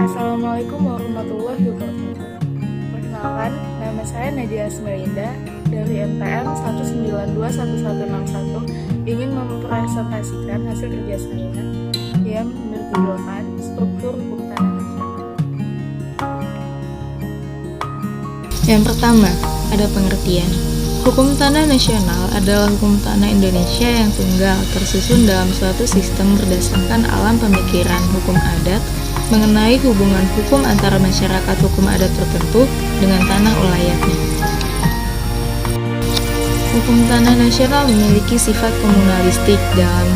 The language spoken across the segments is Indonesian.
Assalamualaikum warahmatullahi wabarakatuh. Perkenalkan, nama saya Nadia Asmelinda dari MTM 1921161 ingin mempresentasikan hasil kerja saya yang berjudulkan Struktur Hukum Tanah Nasional. Yang pertama, ada pengertian. Hukum tanah nasional adalah hukum tanah Indonesia yang tunggal, tersusun dalam suatu sistem berdasarkan alam pemikiran hukum adat mengenai hubungan hukum antara masyarakat hukum adat tertentu dengan tanah ulayatnya. Hukum tanah nasional memiliki sifat komunalistik. Dalam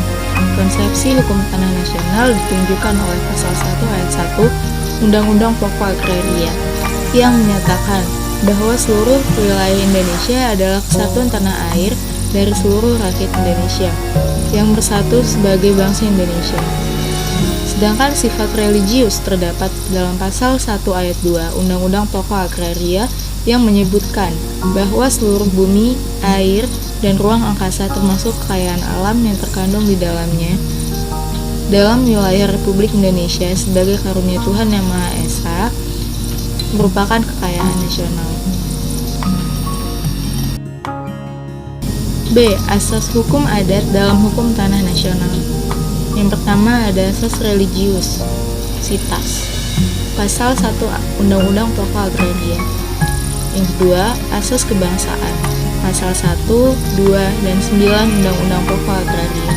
konsepsi hukum tanah nasional ditunjukkan oleh pasal 1 ayat 1 Undang-Undang Pokok Agraria yang menyatakan bahwa seluruh wilayah Indonesia adalah kesatuan tanah air dari seluruh rakyat Indonesia yang bersatu sebagai bangsa Indonesia. Sedangkan sifat religius terdapat dalam pasal 1 ayat 2 Undang-Undang Pokok Agraria yang menyebutkan bahwa seluruh bumi, air, dan ruang angkasa termasuk kekayaan alam yang terkandung di dalamnya dalam wilayah Republik Indonesia sebagai karunia Tuhan Yang Maha Esa merupakan kekayaan nasional. B. Asas hukum adat dalam hukum tanah nasional. Yang pertama ada asas religius, sitas, pasal 1 Undang-Undang Pokok Agraria. Yang kedua, asas kebangsaan, pasal 1, 2, dan 9 Undang-Undang Pokok Agraria.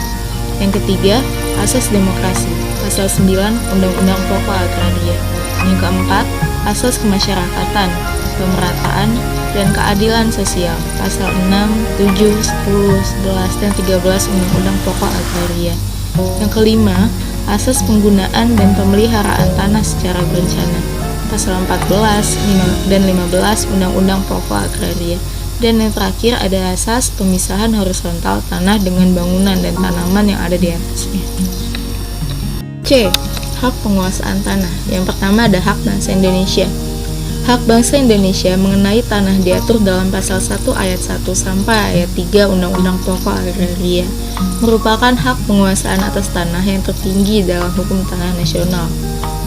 Yang ketiga, asas demokrasi, pasal 9 Undang-Undang Pokok Agraria. Yang keempat, asas kemasyarakatan, pemerataan, dan keadilan sosial, pasal 6, 7, 10, 11, dan 13 Undang-Undang Pokok Agraria. Yang kelima, asas penggunaan dan pemeliharaan tanah secara berencana, pasal 14 dan 15 Undang-Undang Pokok Agraria. Dan yang terakhir ada asas pemisahan horizontal tanah dengan bangunan dan tanaman yang ada di atasnya. C. Hak penguasaan tanah. Yang pertama ada hak bangsa Indonesia. Hak bangsa Indonesia mengenai tanah diatur dalam pasal 1 ayat 1 sampai ayat 3 Undang-Undang Pokok Agraria, merupakan hak penguasaan atas tanah yang tertinggi dalam hukum tanah nasional.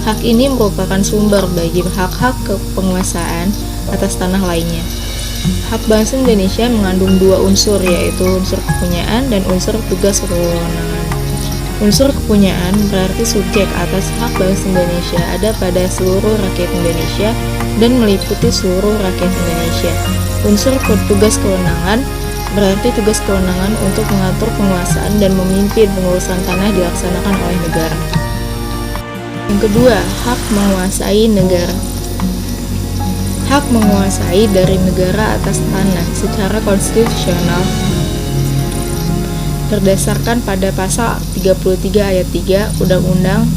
Hak ini merupakan sumber bagi hak-hak kepenguasaan atas tanah lainnya. Hak bangsa Indonesia mengandung dua unsur, yaitu unsur kepunyaan dan unsur tugas kewenangan. Unsur kepunyaan berarti subjek atas hak bangsa Indonesia ada pada seluruh rakyat Indonesia dan meliputi seluruh rakyat Indonesia. Unsur tugas kewenangan berarti tugas kewenangan untuk mengatur penguasaan dan memimpin pengurusan tanah dilaksanakan oleh negara. Yang kedua, hak menguasai negara. Hak menguasai dari negara atas tanah secara konstitusional berdasarkan pada pasal 33 ayat 3 Undang-Undang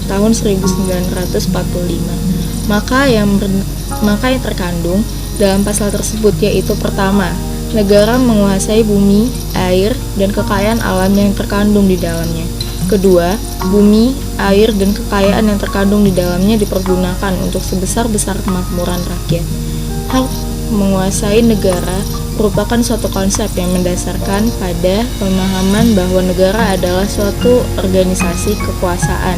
tahun 1945. Maka yang terkandung dalam pasal tersebut yaitu pertama, negara menguasai bumi, air, dan kekayaan alam yang terkandung di dalamnya. Kedua, bumi, air, dan kekayaan yang terkandung di dalamnya dipergunakan untuk sebesar-besar kemakmuran rakyat. Hak menguasai negara merupakan suatu konsep yang mendasarkan pada pemahaman bahwa negara adalah suatu organisasi kekuasaan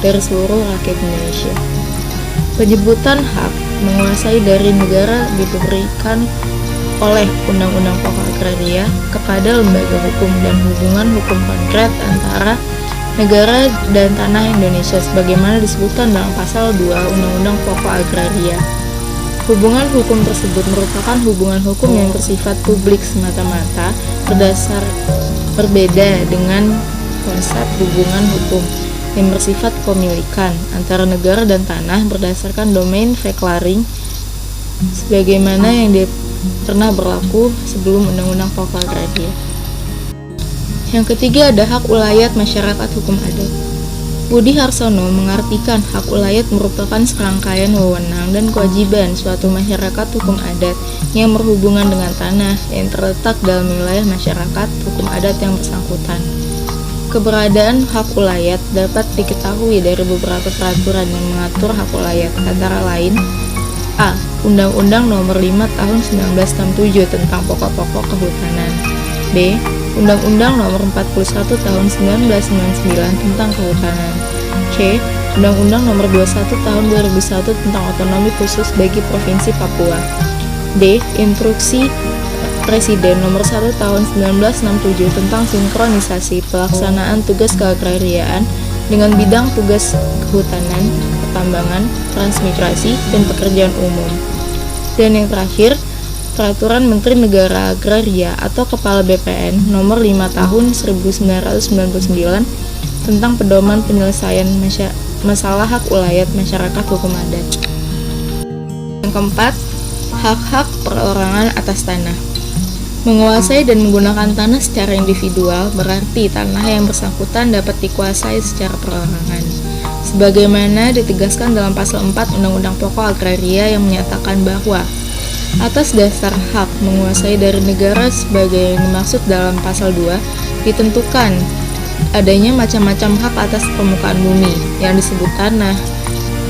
dari seluruh rakyat Indonesia. Penyebutan hak menguasai dari negara diberikan oleh Undang-Undang Pokok Agraria kepada lembaga hukum dan hubungan hukum konkret antara negara dan tanah Indonesia sebagaimana disebutkan dalam pasal 2 Undang-Undang Pokok Agraria. Hubungan hukum tersebut merupakan hubungan hukum yang bersifat publik semata-mata, berbeda dengan konsep hubungan hukum yang bersifat pemilikan antara negara dan tanah berdasarkan domain veclaring sebagaimana yang pernah berlaku sebelum Undang-Undang Pokok Agraria. Yang ketiga ada hak ulayat masyarakat hukum adat. Budi Harsono mengartikan hak ulayat merupakan serangkaian wewenang dan kewajiban suatu masyarakat hukum adat yang berhubungan dengan tanah yang terletak dalam wilayah masyarakat hukum adat yang bersangkutan. Keberadaan hak ulayat dapat diketahui dari beberapa peraturan yang mengatur hak ulayat, antara lain A. Undang-Undang Nomor 5 Tahun 1967 tentang Pokok-pokok Kehutanan. B. Undang-Undang Nomor 41 Tahun 1999 tentang Kehutanan. C. Undang-Undang Nomor 21 Tahun 2001 tentang Otonomi Khusus bagi Provinsi Papua. D. Instruksi Presiden Nomor 1 Tahun 1967 tentang sinkronisasi pelaksanaan tugas keagrariaan dengan bidang tugas kehutanan, pertambangan, transmigrasi, dan pekerjaan umum. Dan yang terakhir, Peraturan Menteri Negara Agraria atau Kepala BPN Nomor 5 Tahun 1999 tentang pedoman penyelesaian masalah hak ulayat masyarakat hukum adat. Yang keempat, hak-hak perorangan atas tanah. Menguasai dan menggunakan tanah secara individual berarti tanah yang bersangkutan dapat dikuasai secara perorangan. Sebagaimana ditegaskan dalam pasal 4 Undang-Undang Pokok Agraria yang menyatakan bahwa atas dasar hak menguasai dari negara sebagai yang dimaksud dalam pasal 2 ditentukan adanya macam-macam hak atas permukaan bumi yang disebut tanah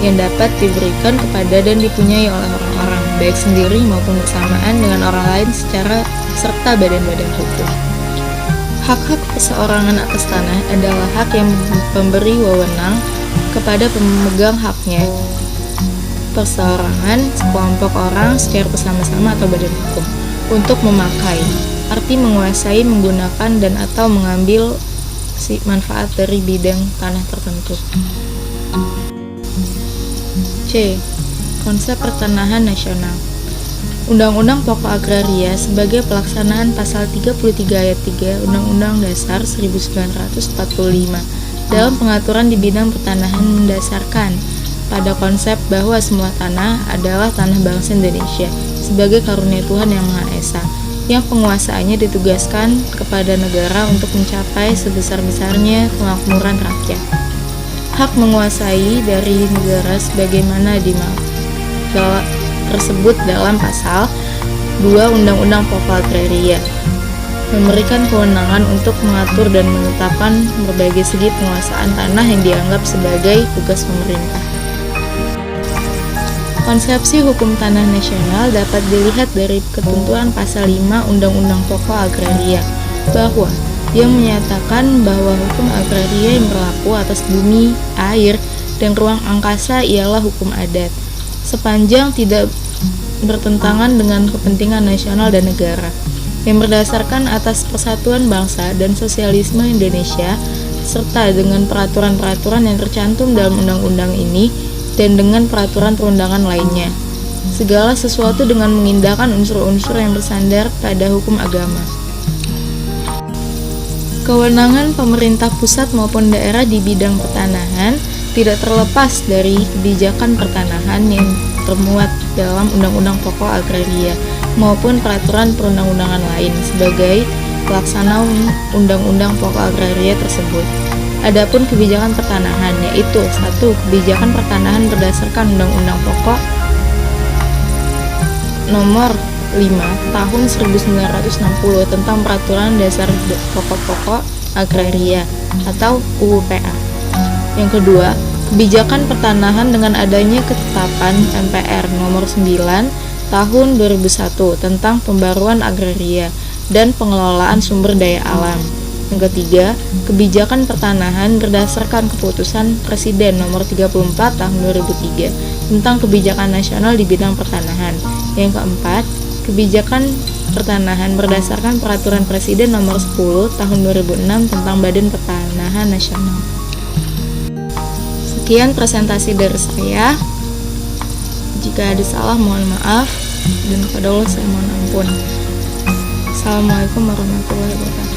yang dapat diberikan kepada dan dipunyai oleh orang-orang baik sendiri maupun bersamaan dengan orang lain serta badan-badan hukum. Hak-hak perseorangan atas tanah adalah hak yang memberi wewenang kepada pemegang haknya, perseorangan, sekelompok orang secara bersama-sama atau badan hukum untuk memakai, arti menguasai, menggunakan dan atau mengambil manfaat dari bidang tanah tertentu. C. Konsep pertanahan nasional. Undang-Undang Pokok Agraria sebagai pelaksanaan pasal 33 ayat 3 Undang-Undang Dasar 1945 dalam pengaturan di bidang pertanahan mendasarkan pada konsep bahwa semua tanah adalah tanah bangsa Indonesia sebagai karunia Tuhan Yang Maha Esa, yang penguasaannya ditugaskan kepada negara untuk mencapai sebesar-besarnya kemakmuran rakyat. Hak menguasai dari negara sebagaimana tersebut dalam pasal 2 Undang-Undang Pokok Agraria memberikan kewenangan untuk mengatur dan menetapkan berbagai segi penguasaan tanah yang dianggap sebagai tugas pemerintah. Konsepsi hukum tanah nasional dapat dilihat dari ketentuan pasal 5 Undang-Undang Pokok Agraria bahwa yang menyatakan bahwa hukum agraria yang berlaku atas bumi, air, dan ruang angkasa ialah hukum adat, sepanjang tidak bertentangan dengan kepentingan nasional dan negara, yang berdasarkan atas persatuan bangsa dan sosialisme Indonesia, serta dengan peraturan-peraturan yang tercantum dalam undang-undang ini, dan dengan peraturan perundangan lainnya. Segala sesuatu dengan mengindahkan unsur-unsur yang bersandar pada hukum agama. Kewenangan pemerintah pusat maupun daerah di bidang pertanahan tidak terlepas dari kebijakan pertanahan yang termuat dalam Undang-Undang Pokok Agraria maupun peraturan perundang-undangan lain sebagai pelaksana Undang-Undang Pokok Agraria tersebut. Adapun kebijakan pertanahan yaitu 1. Kebijakan pertanahan berdasarkan Undang-Undang Pokok Nomor 5 Tahun 1960 tentang Peraturan Dasar Pokok-Pokok Agraria atau UUPA. Yang kedua, kebijakan pertanahan dengan adanya ketetapan MPR Nomor 9 Tahun 2001 tentang Pembaruan Agraria dan Pengelolaan Sumber Daya Alam. Yang ketiga, kebijakan pertanahan berdasarkan keputusan Presiden Nomor 34 Tahun 2003 tentang kebijakan nasional di bidang pertanahan. Yang keempat, kebijakan pertanahan berdasarkan Peraturan Presiden Nomor 10 Tahun 2006 tentang Badan Pertanahan Nasional. Sekian presentasi dari saya. Jika ada salah mohon maaf dan kepada Allah saya mohon ampun. Assalamualaikum warahmatullahi wabarakatuh.